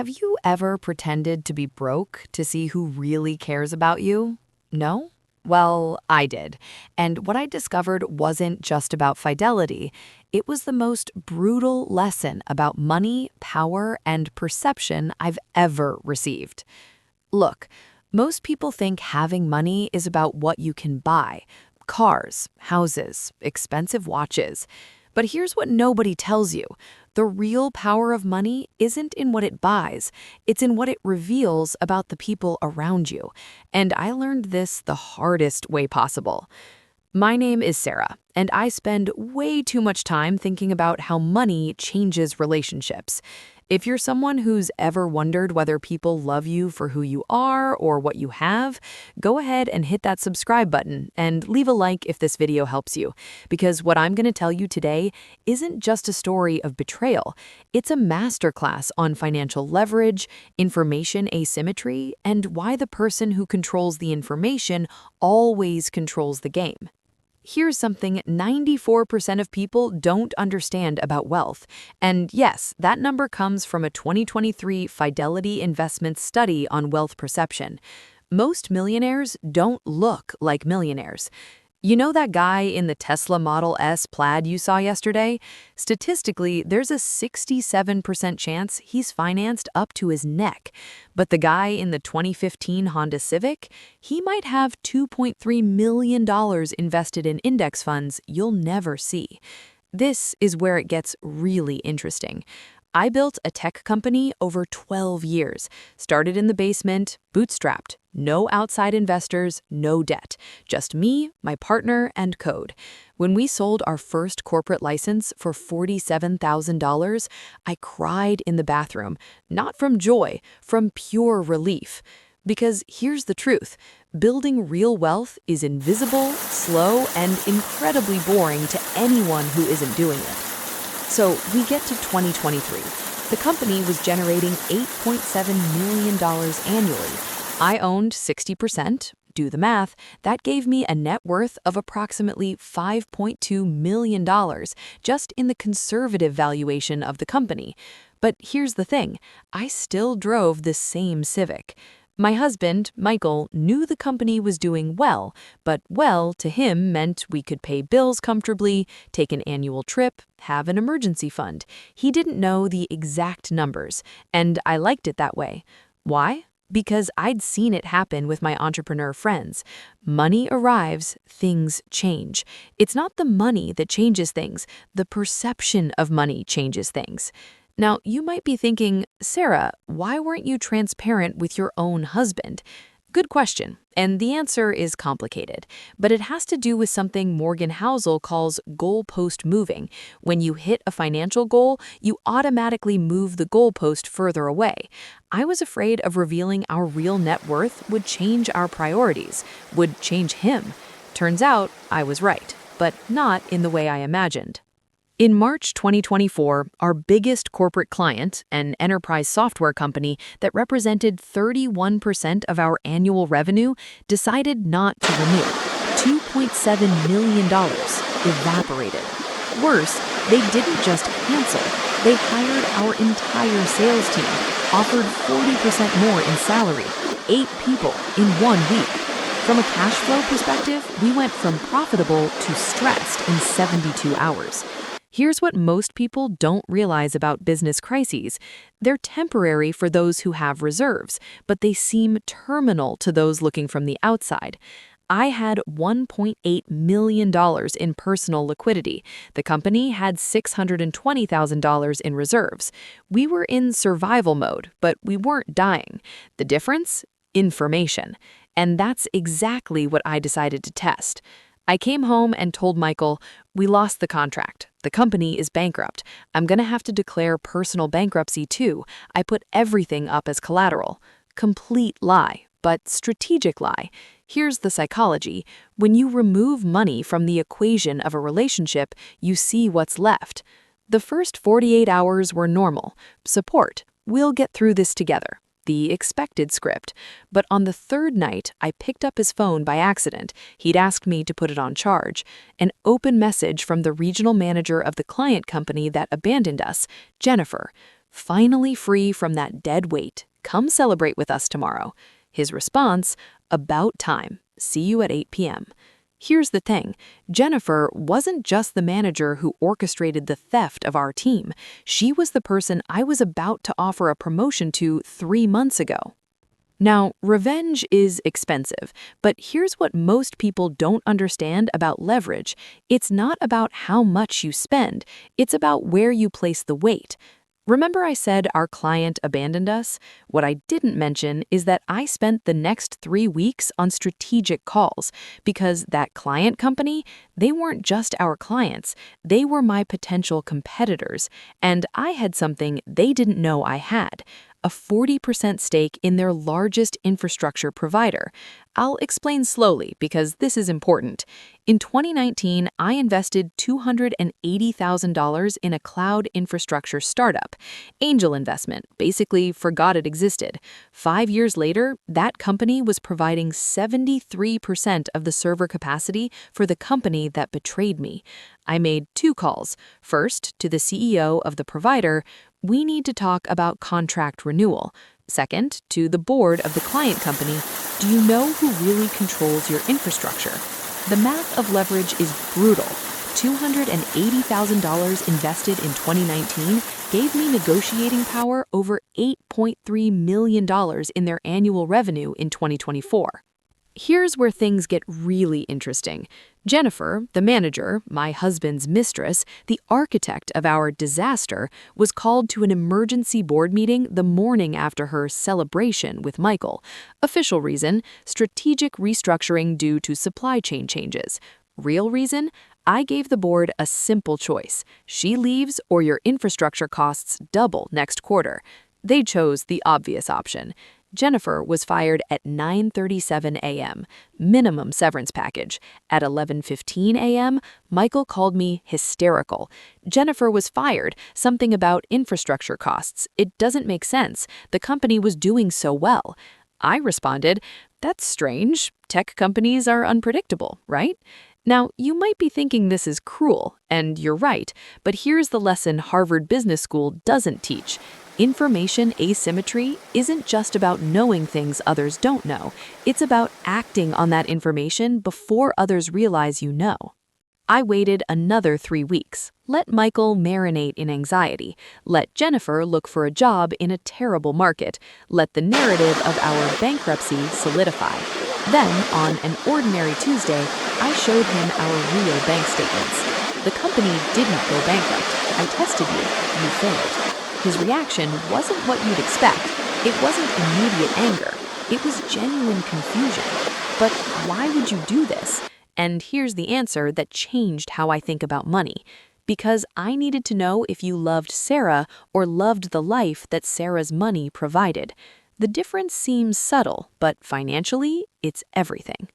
Have you ever pretended to be broke to see who really cares about you? No? Well, I did. And what I discovered wasn't just about fidelity. It was the most brutal lesson about money, power, and perception I've ever received. Look, most people think having money is about what you can buy: cars, houses, expensive watches. But here's what nobody tells you: the real power of money isn't in what it buys, it's in what it reveals about the people around you. And I learned this the hardest way possible. My name is Sarah, and I spend way too much time thinking about how money changes relationships. If you're someone who's ever wondered whether people love you for who you are or what you have, go ahead and hit that subscribe button and leave a like if this video helps you, because what I'm going to tell you today isn't just a story of betrayal. It's a masterclass on financial leverage, information asymmetry, and why the person who controls the information always controls the game. Here's something 94% of people don't understand about wealth. And yes, that number comes from a 2023 Fidelity Investments study on wealth perception. Most millionaires don't look like millionaires. You know that guy in the Tesla Model S Plaid you saw yesterday? Statistically, there's a 67% chance he's financed up to his neck. But the guy in the 2015 Honda Civic, he might have $2.3 million invested in index funds you'll never see. This is where it gets really interesting. I built a tech company over 12 years, started in the basement, bootstrapped, no outside investors, no debt, just me, my partner, and code. When we sold our first corporate license for $47,000, I cried in the bathroom, not from joy, from pure relief. Because here's the truth: building real wealth is invisible, slow, and incredibly boring to anyone who isn't doing it. So we get to 2023. The company was generating $8.7 million annually. I owned 60%. Do the math. That gave me a net worth of approximately $5.2 million just in the conservative valuation of the company. But here's the thing: I still drove the same Civic. My husband, Michael, knew the company was doing well, but well to him meant we could pay bills comfortably, take an annual trip, have an emergency fund. He didn't know the exact numbers, and I liked it that way. Why? Because I'd seen it happen with my entrepreneur friends. Money arrives, things change. It's not the money that changes things, the perception of money changes things. Now, you might be thinking, Sarah, why weren't you transparent with your own husband? Good question, and the answer is complicated, but it has to do with something Morgan Housel calls goalpost moving. When you hit a financial goal, you automatically move the goalpost further away. I was afraid of revealing our real net worth would change our priorities, would change him. Turns out I was right, but not in the way I imagined. In March 2024, our biggest corporate client, an enterprise software company that represented 31% of our annual revenue, decided not to renew. $2.7 million evaporated. Worse, they didn't just cancel. They hired our entire sales team, offered 40% more in salary, 8 people in 1 week. From a cash flow perspective, we went from profitable to stressed in 72 hours. Here's what most people don't realize about business crises: they're temporary for those who have reserves, but they seem terminal to those looking from the outside. I had $1.8 million in personal liquidity. The company had $620,000 in reserves. We were in survival mode, but we weren't dying. The difference? Information. And that's exactly what I decided to test. I came home and told Michael, we lost the contract. The company is bankrupt. I'm going to have to declare personal bankruptcy too. I put everything up as collateral. Complete lie, but strategic lie. Here's the psychology. When you remove money from the equation of a relationship, you see what's left. The first 48 hours were normal. Support. We'll get through this together. The expected script. But on the third night, I picked up his phone by accident. He'd asked me to put it on charge. An open message from the regional manager of the client company that abandoned us, Jennifer. finally free from that dead weight. Come celebrate with us tomorrow. His response, about time. See you at 8 p.m. Here's the thing, Jennifer wasn't just the manager who orchestrated the theft of our team. She was the person I was about to offer a promotion to 3 months ago. Now, revenge is expensive, but here's what most people don't understand about leverage. It's not about how much you spend, it's about where you place the weight. Remember I said our client abandoned us? What I didn't mention is that I spent the next 3 weeks on strategic calls because that client company, they weren't just our clients, they were my potential competitors, and I had something they didn't know I had. A 40% stake in their largest infrastructure provider. I'll explain slowly because this is important. In 2019, I invested $280,000 in a cloud infrastructure startup. Angel investment, basically forgot it existed. 5 years later, that company was providing 73% of the server capacity for the company that betrayed me. I made 2 calls. First, to the CEO of the provider, we need to talk about contract renewal. Second, to the board of the client company, do you know who really controls your infrastructure? The math of leverage is brutal. $280,000 invested in 2019 gave me negotiating power over $8.3 million in their annual revenue in 2024. Here's where things get really interesting. Jennifer, the manager, my husband's mistress, the architect of our disaster, was called to an emergency board meeting the morning after her celebration with Michael. Official reason, strategic restructuring due to supply chain changes. Real reason, I gave the board a simple choice. She leaves or your infrastructure costs double next quarter. They chose the obvious option. Jennifer was fired at 9:37 a.m., minimum severance package. At 11:15 a.m., Michael called me hysterical. Jennifer was fired, something about infrastructure costs. It doesn't make sense. The company was doing so well. I responded, that's strange. Tech companies are unpredictable, right? Now, you might be thinking this is cruel, and you're right, but here's the lesson Harvard Business School doesn't teach. Information asymmetry isn't just about knowing things others don't know. It's about acting on that information before others realize you know. I waited another 3 weeks. Let Michael marinate in anxiety. Let Jennifer look for a job in a terrible market. Let the narrative of our bankruptcy solidify. Then, on an ordinary Tuesday, I showed him our real bank statements. The company didn't go bankrupt. I tested you. You failed. His reaction wasn't what you'd expect. It wasn't immediate anger. It was genuine confusion. But why would you do this? And here's the answer that changed how I think about money. Because I needed to know if you loved Sarah or loved the life that Sarah's money provided. The difference seems subtle, but financially, it's everything.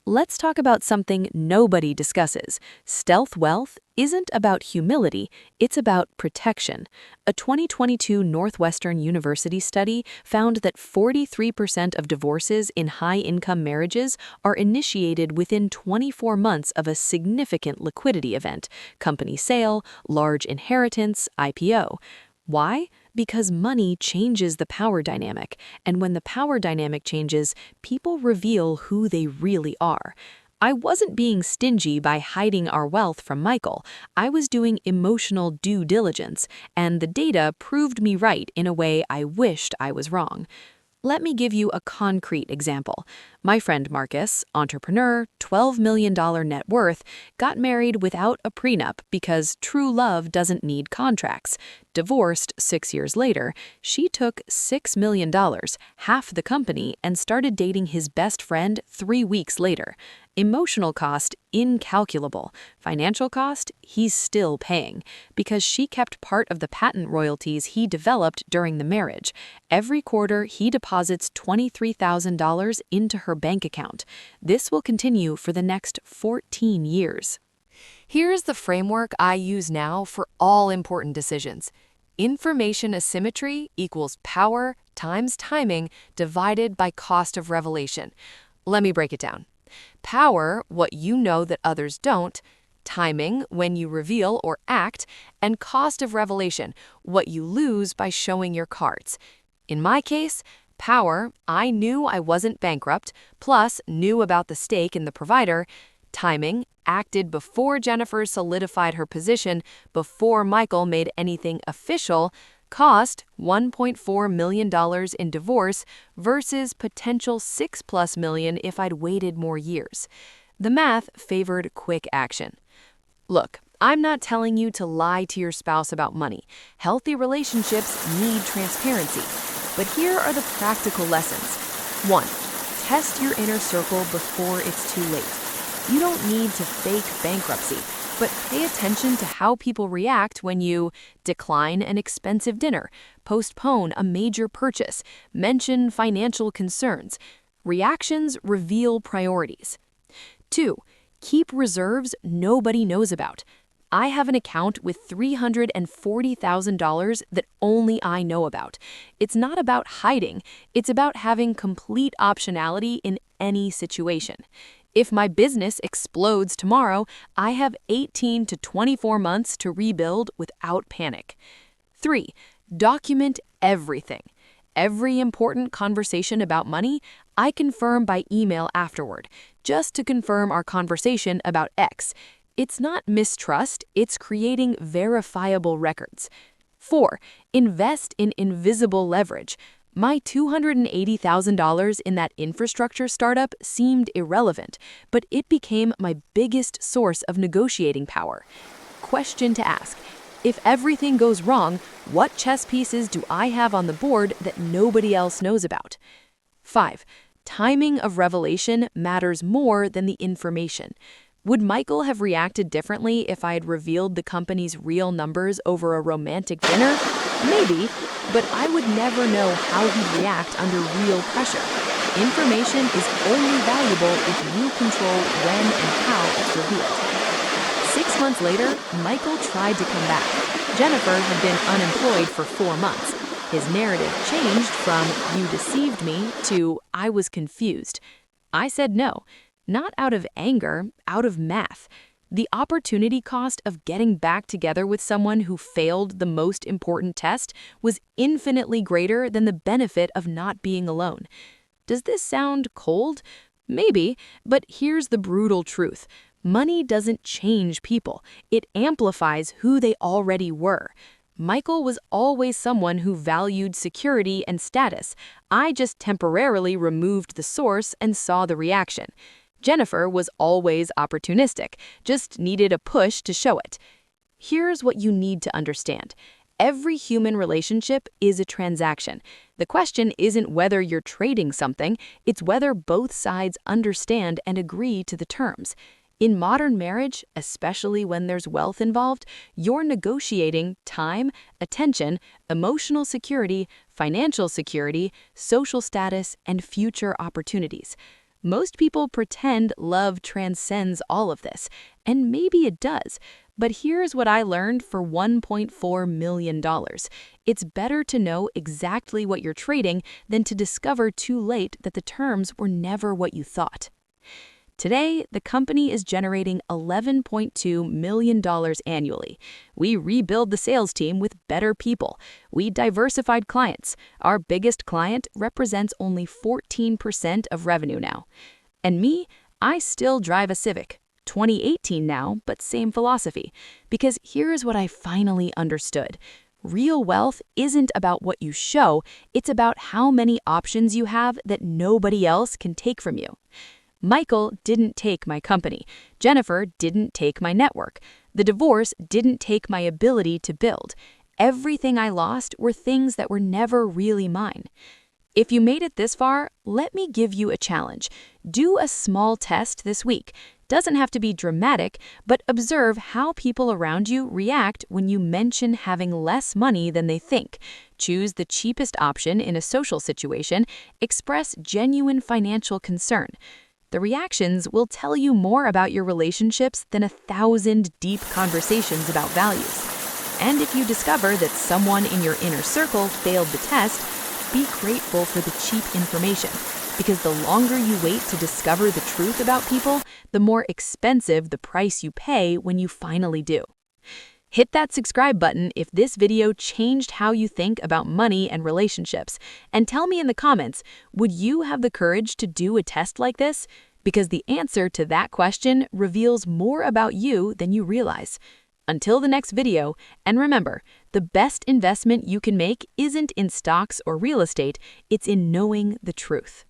Let's talk about something nobody discusses. Stealth wealth isn't about humility, it's about protection. A 2022 Northwestern University study found that 43% of divorces in high-income marriages are initiated within 24 months of a significant liquidity event, company sale, large inheritance, IPO. Why? Because money changes the power dynamic, and when the power dynamic changes, people reveal who they really are. I wasn't being stingy by hiding our wealth from Michael. I was doing emotional due diligence, and the data proved me right in a way I wished I was wrong. Let me give you a concrete example. My friend Marcus, entrepreneur, $12 million net worth, got married without a prenup because true love doesn't need contracts. Divorced 6 years later, she took $6 million, half the company, and started dating his best friend 3 weeks later. Emotional cost, incalculable. Financial cost, he's still paying, because she kept part of the patent royalties he developed during the marriage. Every quarter, he deposits $23,000 into her bank account. This will continue for the next 14 years. Here's the framework I use now for all important decisions. Information asymmetry equals power times timing divided by cost of revelation. Let me break it down. Power, what you know that others don't. timing, when you reveal or act, and cost of revelation, what you lose by showing your cards. In my case, power, I knew I wasn't bankrupt, plus knew about the stake in the provider. Timing, acted before Jennifer solidified her position, before Michael made anything official. Cost, $1.4 million in divorce versus potential $6+ million if I'd waited more years. The math favored quick action. Look, I'm not telling you to lie to your spouse about money. Healthy relationships need transparency. But here are the practical lessons. 1. Test your inner circle before it's too late. You don't need to fake bankruptcy, but pay attention to how people react when you decline an expensive dinner, postpone a major purchase, mention financial concerns. Reactions reveal priorities. 2. Keep reserves nobody knows about. I have an account with $340,000 that only I know about. It's not about hiding, it's about having complete optionality in any situation. If my business explodes tomorrow, I have 18 to 24 months to rebuild without panic. 3. Document everything. Every important conversation about money, I confirm by email afterward, just to confirm our conversation about X. It's not mistrust, it's creating verifiable records. 4. Invest in invisible leverage. My $280,000 in that infrastructure startup seemed irrelevant, but it became my biggest source of negotiating power. Question to ask: if everything goes wrong, what chess pieces do I have on the board that nobody else knows about? 5. Timing of revelation matters more than the information. Would Michael have reacted differently if I had revealed the company's real numbers over a romantic dinner? Maybe, but I would never know how he'd react under real pressure. Information is only valuable if you control when and how it's revealed. 6 months later, Michael tried to come back. Jennifer had been unemployed for 4 months. His narrative changed from "you deceived me" to "I was confused." I said no. Not out of anger, out of math. The opportunity cost of getting back together with someone who failed the most important test was infinitely greater than the benefit of not being alone. Does this sound cold? Maybe, but here's the brutal truth. Money doesn't change people. It amplifies who they already were. Michael was always someone who valued security and status. I just temporarily removed the source and saw the reaction. Jennifer was always opportunistic, just needed a push to show it. Here's what you need to understand. Every human relationship is a transaction. The question isn't whether you're trading something, it's whether both sides understand and agree to the terms. In modern marriage, especially when there's wealth involved, you're negotiating time, attention, emotional security, financial security, social status, and future opportunities. Most people pretend love transcends all of this, and maybe it does. But here's what I learned for $1.4 million. It's better to know exactly what you're trading than to discover too late that the terms were never what you thought. Today, the company is generating $11.2 million annually. We rebuild the sales team with better people. We diversified clients. Our biggest client represents only 14% of revenue now. And me, I still drive a Civic. 2018 now, but same philosophy. Because here's what I finally understood. Real wealth isn't about what you show, it's about how many options you have that nobody else can take from you. Michael didn't take my company. Jennifer didn't take my network. The divorce didn't take my ability to build. Everything I lost were things that were never really mine. If you made it this far, let me give you a challenge. Do a small test this week. Doesn't have to be dramatic, but observe how people around you react when you mention having less money than they think. Choose the cheapest option in a social situation. Express genuine financial concern. The reactions will tell you more about your relationships than 1,000 deep conversations about values. And if you discover that someone in your inner circle failed the test, be grateful for the cheap information, because the longer you wait to discover the truth about people, the more expensive the price you pay when you finally do. Hit that subscribe button if this video changed how you think about money and relationships, and tell me in the comments, would you have the courage to do a test like this? Because the answer to that question reveals more about you than you realize. Until the next video, and remember, the best investment you can make isn't in stocks or real estate, it's in knowing the truth.